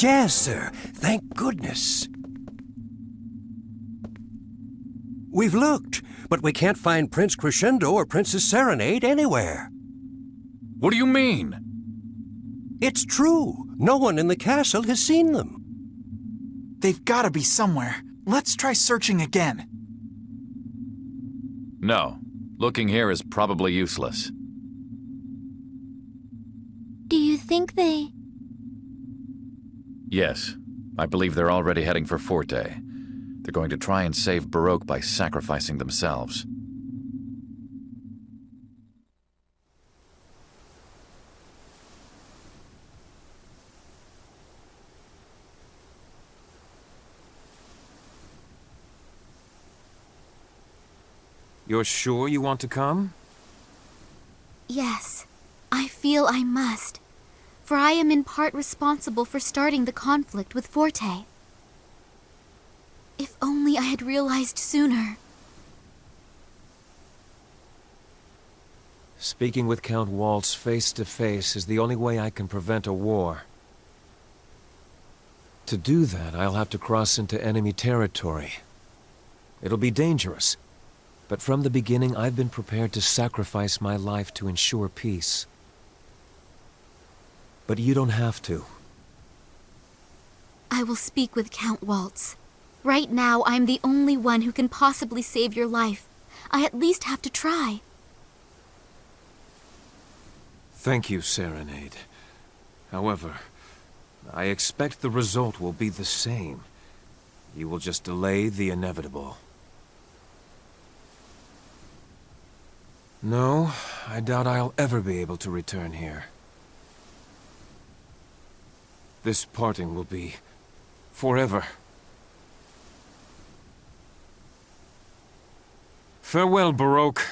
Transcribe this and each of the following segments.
Yes, sir. Thank goodness. We've looked, but we can't find Prince Crescendo or Princess Serenade anywhere. What do you mean? It's true. No one in the castle has seen them. They've gotta be somewhere. Let's try searching again. No. Looking here is probably useless. Do you think they... Yes. I believe they're already heading for Forte. They're going to try and save Baroque by sacrificing themselves. You're sure you want to come? Yes, I feel I must. For I am in part responsible for starting the conflict with Forte. If only I had realized sooner. Speaking with Count Waltz face to face is the only way I can prevent a war. To do that, I'll have to cross into enemy territory. It'll be dangerous, but from the beginning I've been prepared to sacrifice my life to ensure peace. But you don't have to. I will speak with Count Waltz. Right now, I'm the only one who can possibly save your life. I at least have to try. Thank you, Serenade. However, I expect the result will be the same. You will just delay the inevitable. No, I doubt I'll ever be able to return here. This parting will be forever. Farewell, Baroque.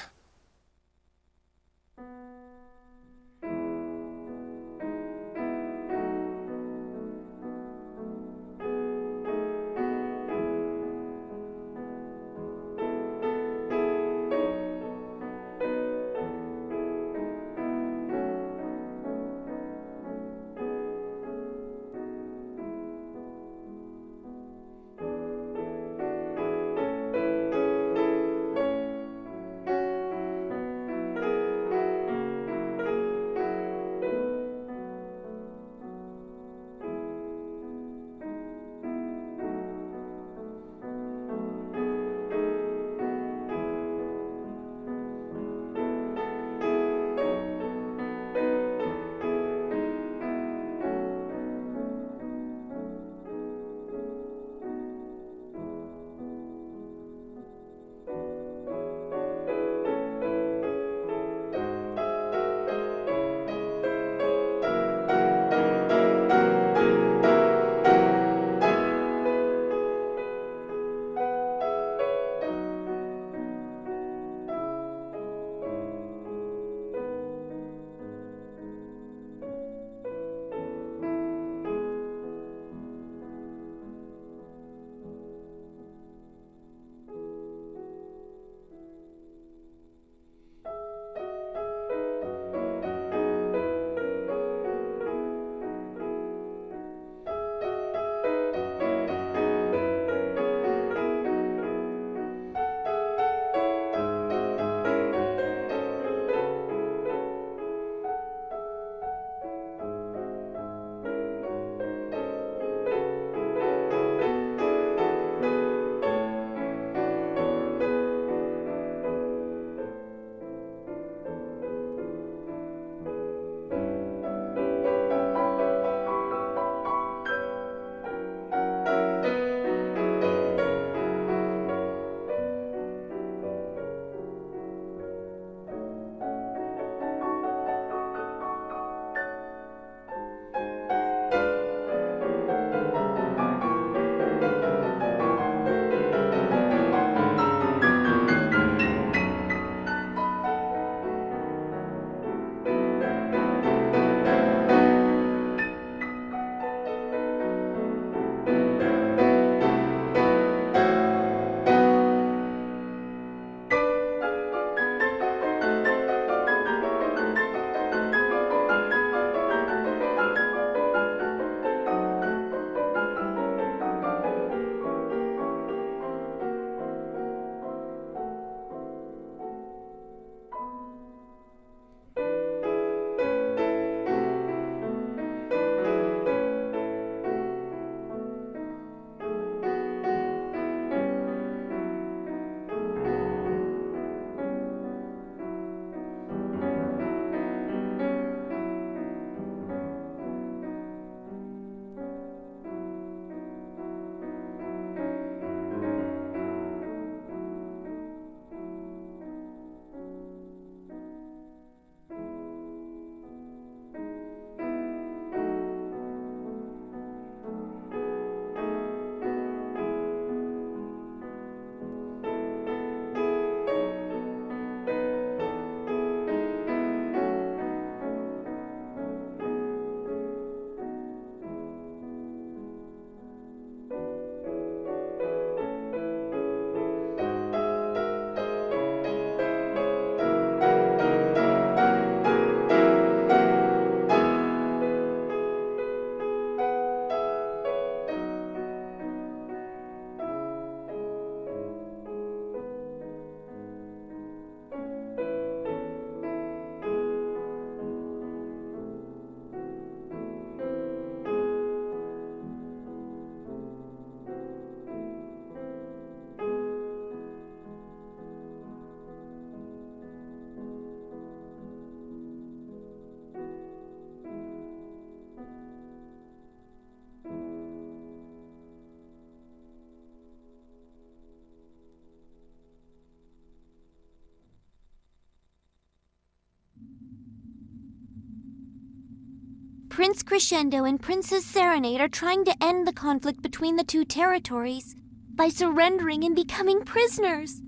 Prince Crescendo and Princess Serenade are trying to end the conflict between the two territories by surrendering and becoming prisoners.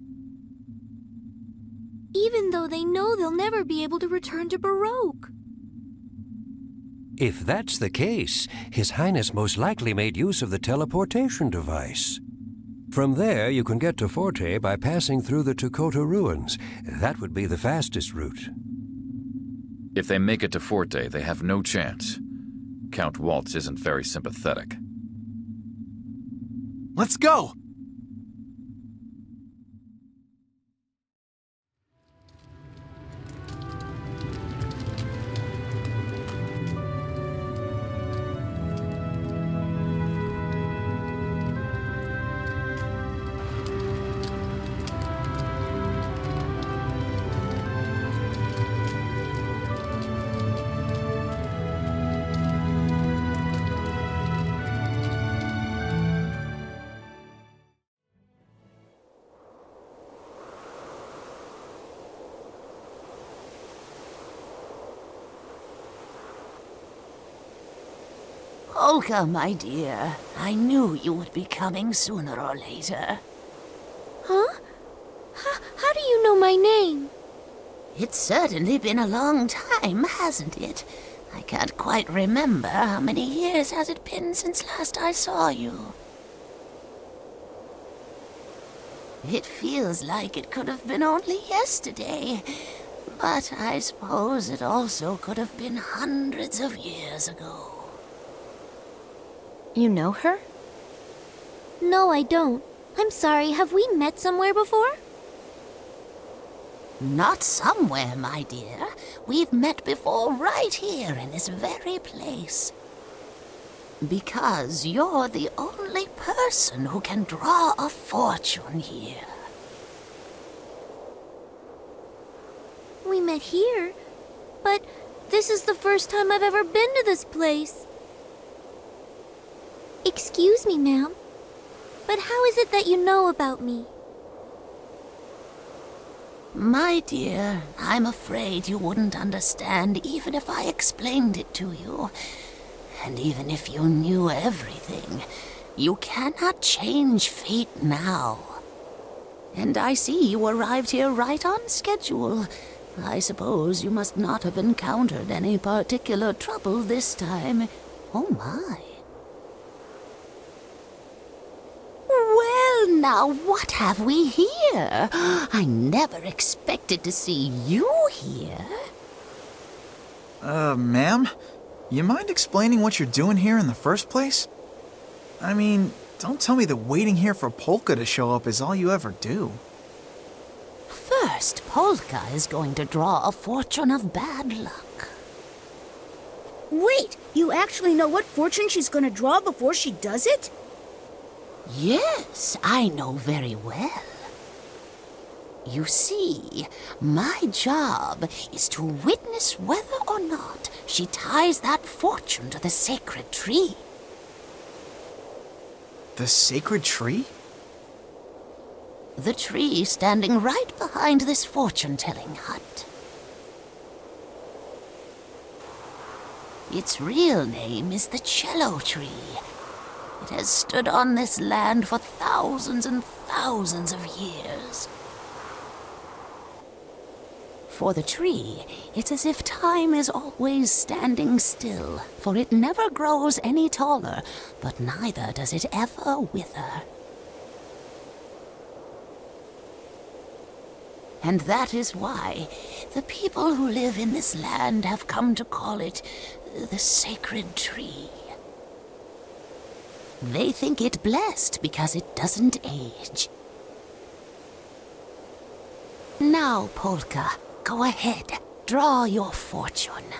Even though they know they'll never be able to return to Baroque. If that's the case, His Highness most likely made use of the teleportation device. From there, you can get to Forte by passing through the Takota ruins. That would be the fastest route. If they make it to Forte, they have no chance. Count Waltz isn't very sympathetic. Let's go! Polka, my dear, I knew you would be coming sooner or later. Huh? How do you know my name? It's certainly been a long time, hasn't it? I can't quite remember how many years has it been since last I saw you. It feels like it could have been only yesterday, but I suppose it also could have been hundreds of years ago. You know her? No, I don't. I'm sorry, have we met somewhere before? Not somewhere, my dear. We've met before right here in this very place. Because you're the only person who can draw a fortune here. We met here, but this is the first time I've ever been to this place. Excuse me, ma'am, but how is it that you know about me? My dear, I'm afraid you wouldn't understand even if I explained it to you. And even if you knew everything, you cannot change fate now. And I see you arrived here right on schedule. I suppose you must not have encountered any particular trouble this time. Oh my. Well, now what have we here? I never expected to see you here. Ma'am? You mind explaining what you're doing here in the first place? I mean, don't tell me that waiting here for Polka to show up is all you ever do. First, Polka is going to draw a fortune of bad luck. Wait, you actually know what fortune she's gonna draw before she does it? Yes, I know very well. You see, my job is to witness whether or not she ties that fortune to the sacred tree. The sacred tree? The tree standing right behind this fortune-telling hut. Its real name is the cello tree. It has stood on this land for thousands and thousands of years. For the tree, it's as if time is always standing still, for it never grows any taller, but neither does it ever wither. And that is why the people who live in this land have come to call it the sacred tree. They think it blessed because it doesn't age. Now, Polka, go ahead, draw your fortune.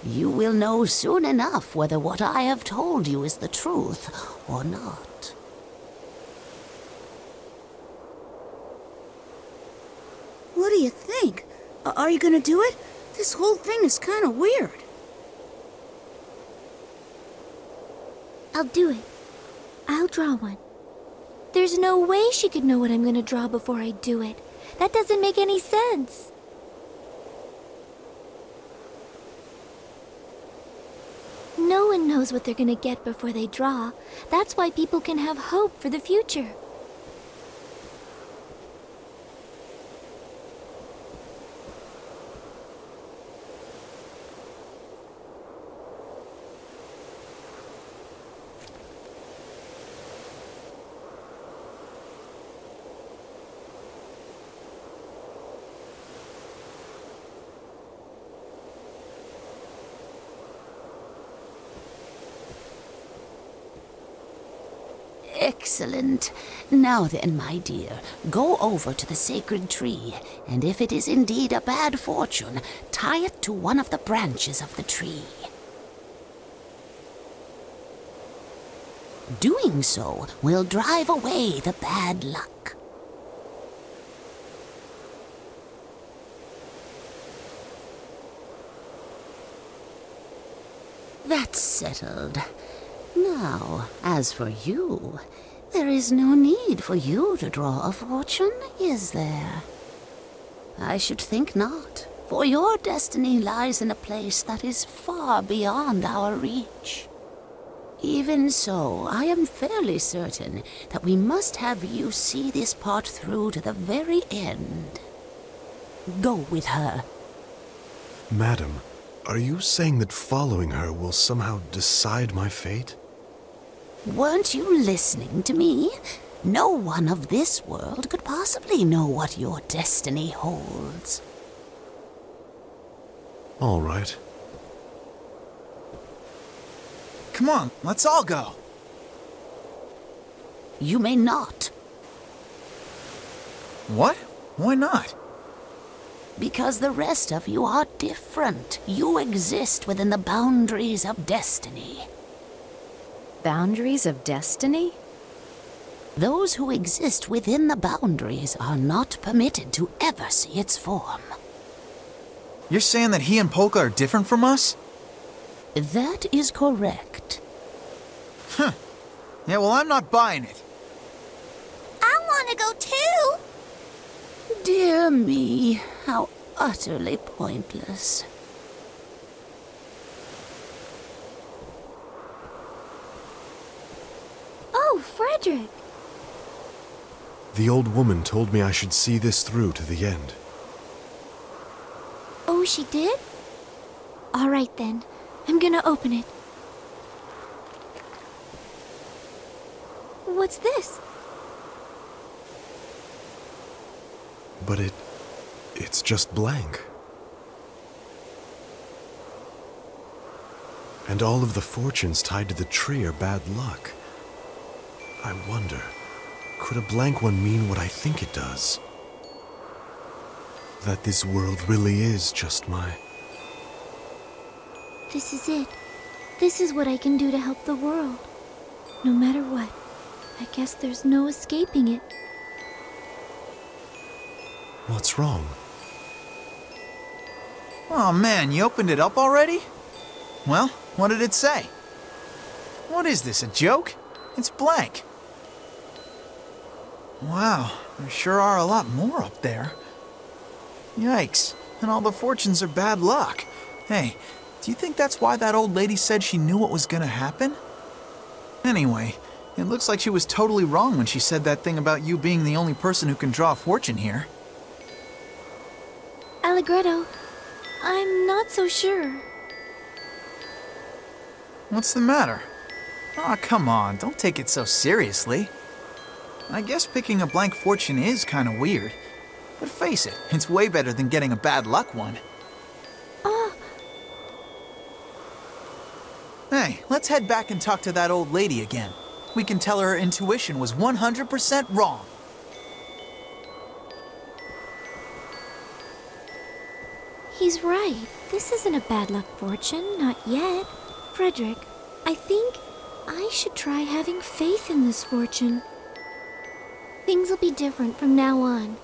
You will know soon enough whether what I have told you is the truth or not. What do you think? Are you gonna do it? This whole thing is kinda weird. I'll do it. I'll draw one. There's no way she could know what I'm gonna draw before I do it. That doesn't make any sense. knows what they're gonna get before they draw. That's why people can have hope for the future. Excellent. Now then, my dear, go over to the sacred tree, and if it is indeed a bad fortune, tie it to one of the branches of the tree. Doing so will drive away the bad luck. That's settled. Now, as for you, there is no need for you to draw a fortune, is there? I should think not, for your destiny lies in a place that is far beyond our reach. Even so, I am fairly certain that we must have you see this part through to the very end. Go with her. Madam, are you saying that following her will somehow decide my fate? Weren't you listening to me? No one of this world could possibly know what your destiny holds. All right. Come on, let's all go. You may not, What? Why not? because the rest of you are different. You exist within the boundaries of destiny. Boundaries of destiny? Those who exist within the boundaries are not permitted to ever see its form. You're saying that he and Polka are different from us? That is correct. Huh. Yeah, well, I'm not buying it. I wanna go too! Dear me, how utterly pointless. Oh, Frederick! The old woman told me I should see this through to the end. Oh, she did? All right then. I'm gonna open it. What's this? But it's just blank. And all of the fortunes tied to the tree are bad luck. I wonder, could a blank one mean what I think it does? That this world really is just my... This is it. This is what I can do to help the world. No matter what. I guess there's no escaping it. What's wrong? Oh man, you opened it up already? Well, what did it say? What is this, a joke? It's blank. Wow, there sure are a lot more up there. Yikes, and all the fortunes are bad luck. Hey, do you think that's why that old lady said she knew what was gonna happen? Anyway, it looks like she was totally wrong when she said that thing about you being the only person who can draw a fortune here. Allegretto, I'm not so sure. What's the matter? Aw, come on, don't take it so seriously. I guess picking a blank fortune is kinda weird. But face it, it's way better than getting a bad luck one. Hey, let's head back and talk to that old lady again. We can tell her intuition was 100% wrong. He's right. This isn't a bad luck fortune, not yet. Frederick, I think I should try having faith in this fortune. Things will be different from now on,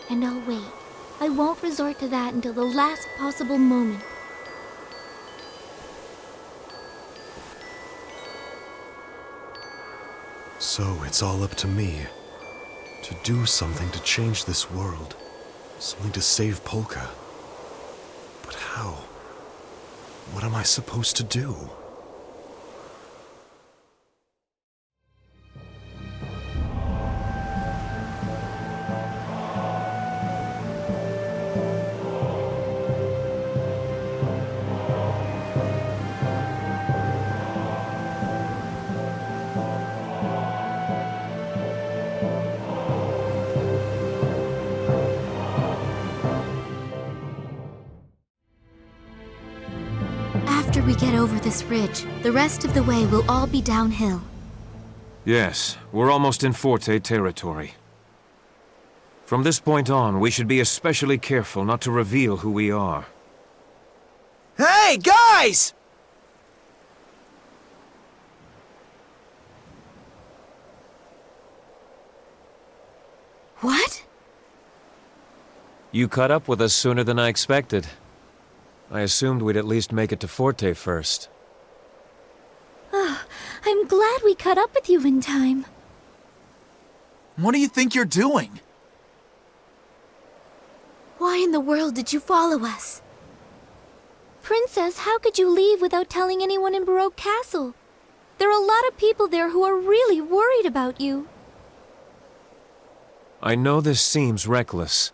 and I'll wait. I won't resort to that until the last possible moment. So it's all up to me. To do something to change this world. Something to save Polka. But how? What am I supposed to do? over this ridge. The rest of the way will all be downhill. Yes, we're almost in Forte territory. From this point on, we should be especially careful not to reveal who we are. Hey, guys! What? You caught up with us sooner than I expected. I assumed we'd at least make it to Forte first. I'm glad we caught up with you in time. What do you think you're doing? Why in the world did you follow us? Princess, how could you leave without telling anyone in Baroque Castle? There are a lot of people there who are really worried about you. I know this seems reckless,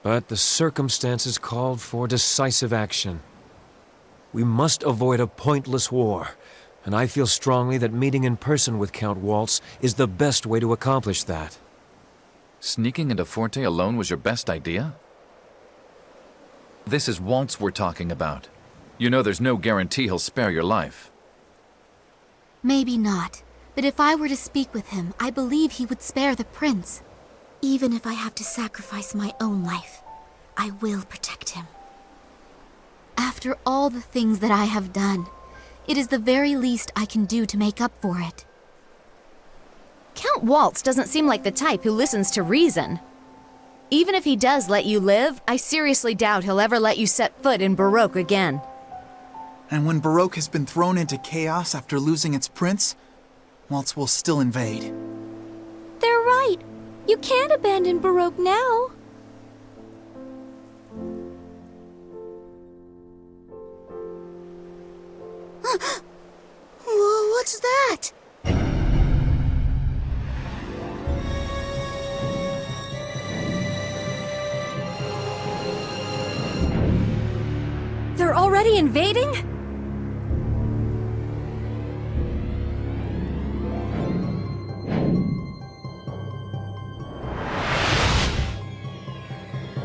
but the circumstances called for decisive action. We must avoid a pointless war, and I feel strongly that meeting in person with Count Waltz is the best way to accomplish that. Sneaking into Forte alone was your best idea? This is Waltz we're talking about. You know there's no guarantee he'll spare your life. Maybe not, but if I were to speak with him, I believe he would spare the prince. Even if I have to sacrifice my own life, I will protect him. After all the things that I have done, it is the very least I can do to make up for it. Count Waltz doesn't seem like the type who listens to reason. Even if he does let you live, I seriously doubt he'll ever let you set foot in Baroque again. And when Baroque has been thrown into chaos after losing its prince, Waltz will still invade. They're right. You can't abandon Baroque now. What's that? They're already invading?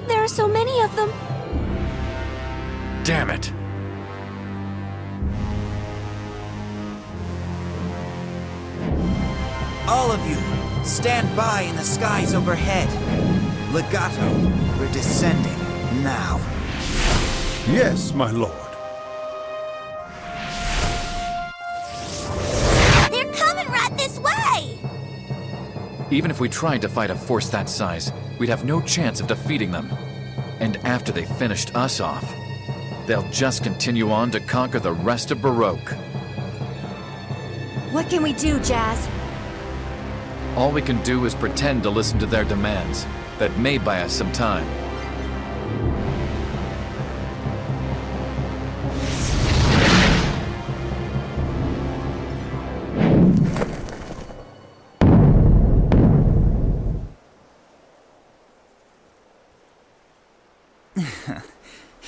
There are so many of them. Damn it! All of you, stand by in the skies overhead. Legato, we're descending now. Yes, my lord. They're coming right this way! Even if we tried to fight a force that size, we'd have no chance of defeating them. And after they finished us off, they'll just continue on to conquer the rest of Baroque. What can we do, Jazz? All we can do is pretend to listen to their demands. That may buy us some time.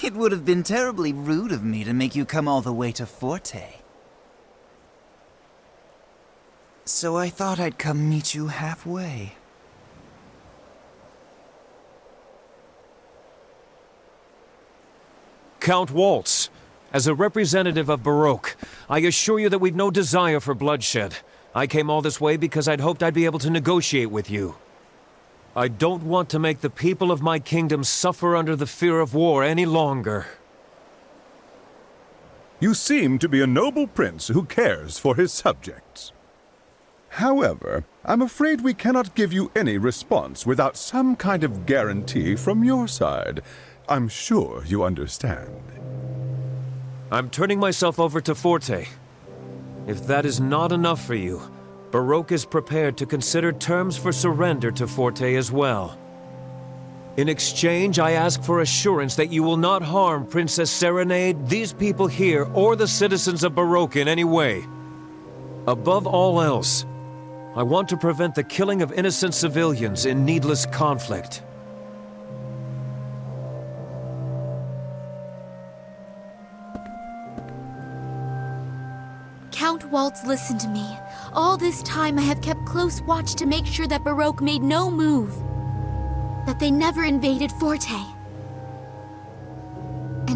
It would have been terribly rude of me to make you come all the way to Forte. So I thought I'd come meet you halfway. Count Waltz, as a representative of Baroque, I assure you that we've no desire for bloodshed. I came all this way because I'd hoped I'd be able to negotiate with you. I don't want to make the people of my kingdom suffer under the fear of war any longer. You seem to be a noble prince who cares for his subjects. However, I'm afraid we cannot give you any response without some kind of guarantee from your side. I'm sure you understand. I'm turning myself over to Forte. If that is not enough for you, Baroque is prepared to consider terms for surrender to Forte as well. In exchange, I ask for assurance that you will not harm Princess Serenade, these people here, or the citizens of Baroque in any way. Above all else, I want to prevent the killing of innocent civilians in needless conflict. Count Waltz, listen to me. All this time I have kept close watch to make sure that Baroque made no move. That they never invaded Forte.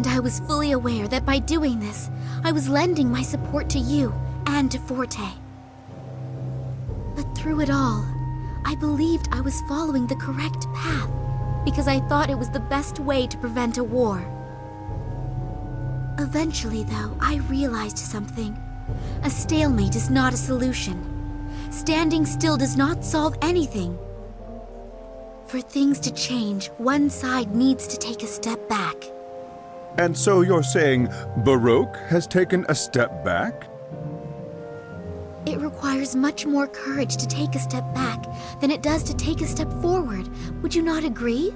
And I was fully aware that by doing this, I was lending my support to you and to Forte. But through it all, I believed I was following the correct path because I thought it was the best way to prevent a war. Eventually, though, I realized something. A stalemate is not a solution. Standing still does not solve anything. For things to change, one side needs to take a step back. And so you're saying Baroque has taken a step back? It requires much more courage to take a step back than it does to take a step forward. Would you not agree?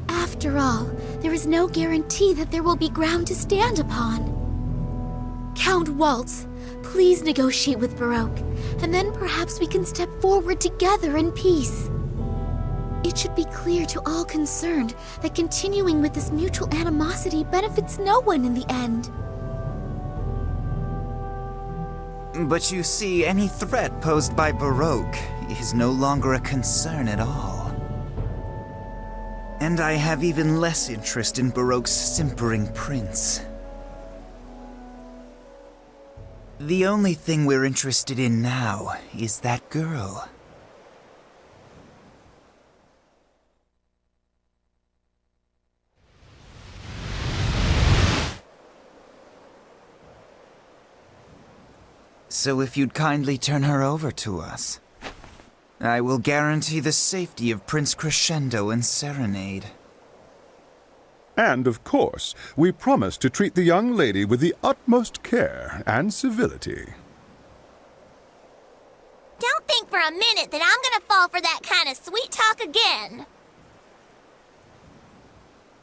After all, there is no guarantee that there will be ground to stand upon. Count Waltz, please negotiate with Baroque, and then perhaps we can step forward together in peace. It should be clear to all concerned that continuing with this mutual animosity benefits no one in the end. But you see, any threat posed by Baroque is no longer a concern at all. And I have even less interest in Baroque's simpering prince. The only thing we're interested in now is that girl. So if you'd kindly turn her over to us, I will guarantee the safety of Prince Crescendo and Serenade. And, of course, we promise to treat the young lady with the utmost care and civility. Don't think for a minute that I'm gonna fall for that kind of sweet talk again.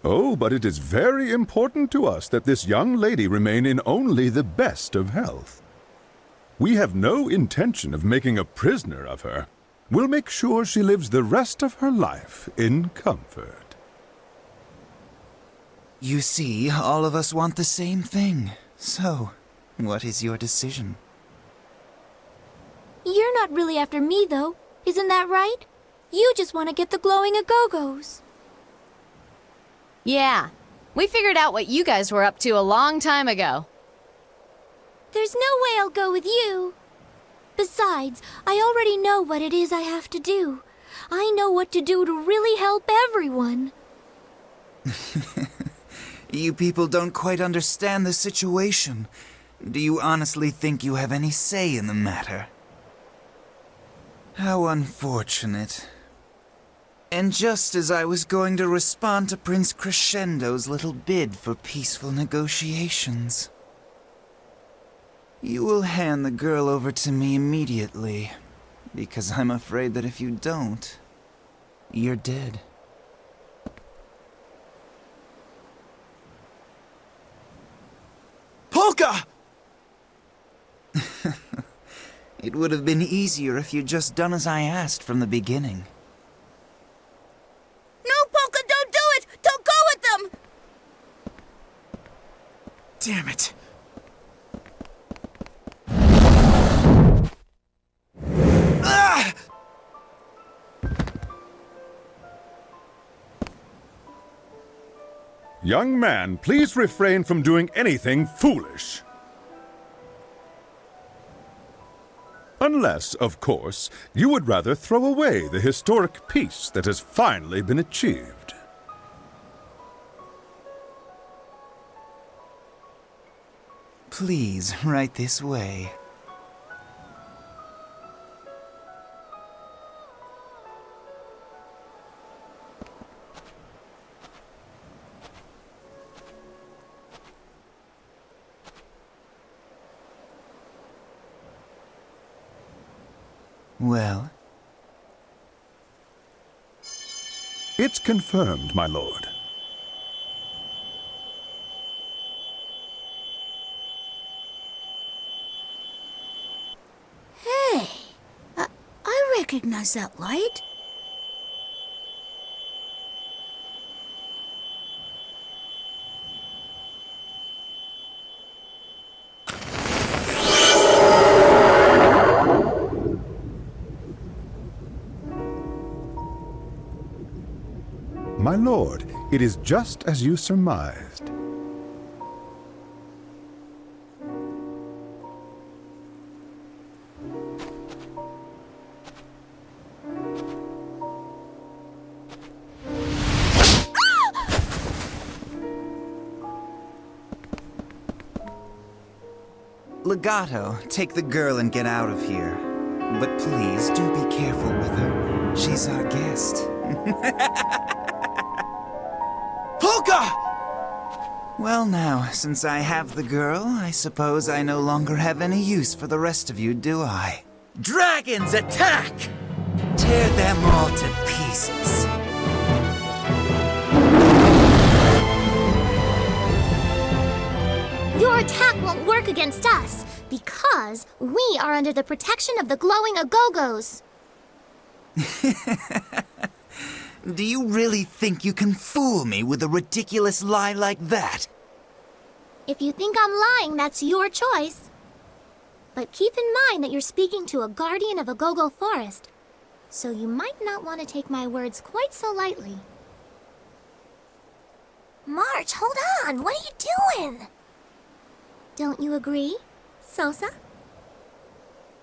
Oh, but it is very important to us that this young lady remain in only the best of health. We have no intention of making a prisoner of her. We'll make sure she lives the rest of her life in comfort. You see, all of us want the same thing. So, what is your decision? You're not really after me, though. Isn't that right? You just want to get the glowing Agogos. Yeah, we figured out what you guys were up to a long time ago. There's no way I'll go with you. Besides, I already know what it is I have to do. I know what to do to really help everyone. You people don't quite understand the situation. Do you honestly think you have any say in the matter? How unfortunate. And just as I was going to respond to Prince Crescendo's little bid for peaceful negotiations, you will hand the girl over to me immediately, because I'm afraid that if you don't, you're dead. Polka! It would have been easier if you'd just done as I asked from the beginning. No, Polka, don't do it! Don't go with them! Damn it. Ah! Young man, please refrain from doing anything foolish. Unless, of course, you would rather throw away the historic peace that has finally been achieved. Please, right this way. Well? It's confirmed, my lord. Hey, I recognize that light. My lord, it is just as you surmised. Legato, take the girl and get out of here. But please do be careful with her. She's our guest. Polka! Well now, since I have the girl, I suppose I no longer have any use for the rest of you, do I? Dragons, attack! Tear them all to pieces. Your attack won't work against us, because we are under the protection of the glowing Agogos. Do you really think you can fool me with a ridiculous lie like that? If you think I'm lying, that's your choice. But keep in mind that you're speaking to a guardian of Agogo Forest, so you might not want to take my words quite so lightly. March, hold on! What are you doing? Don't you agree, Sosa?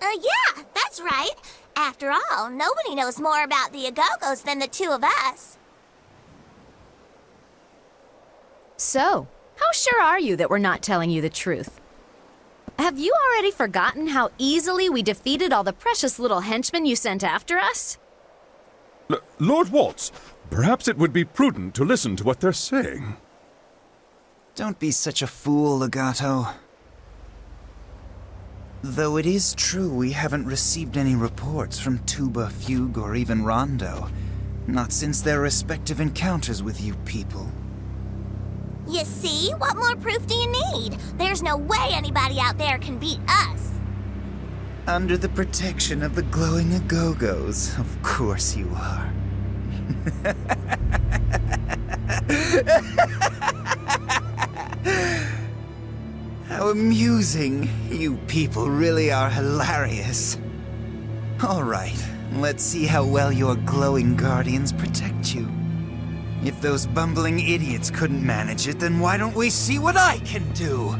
Yeah, that's right. After all, nobody knows more about the Agogos than the two of us. So, how sure are you that we're not telling you the truth? Have you already forgotten how easily we defeated all the precious little henchmen you sent after us? Lord Waltz, perhaps it would be prudent to listen to what they're saying. Don't be such a fool, Legato. Though it is true we haven't received any reports from Tuba, Fugue, or even Rondo. Not since their respective encounters with you people. You see? What more proof do you need? There's no way anybody out there can beat us. Under the protection of the glowing Agogos, of course you are. How amusing. You people really are hilarious. All right, let's see how well your glowing guardians protect you. If those bumbling idiots couldn't manage it, then why don't we see what I can do?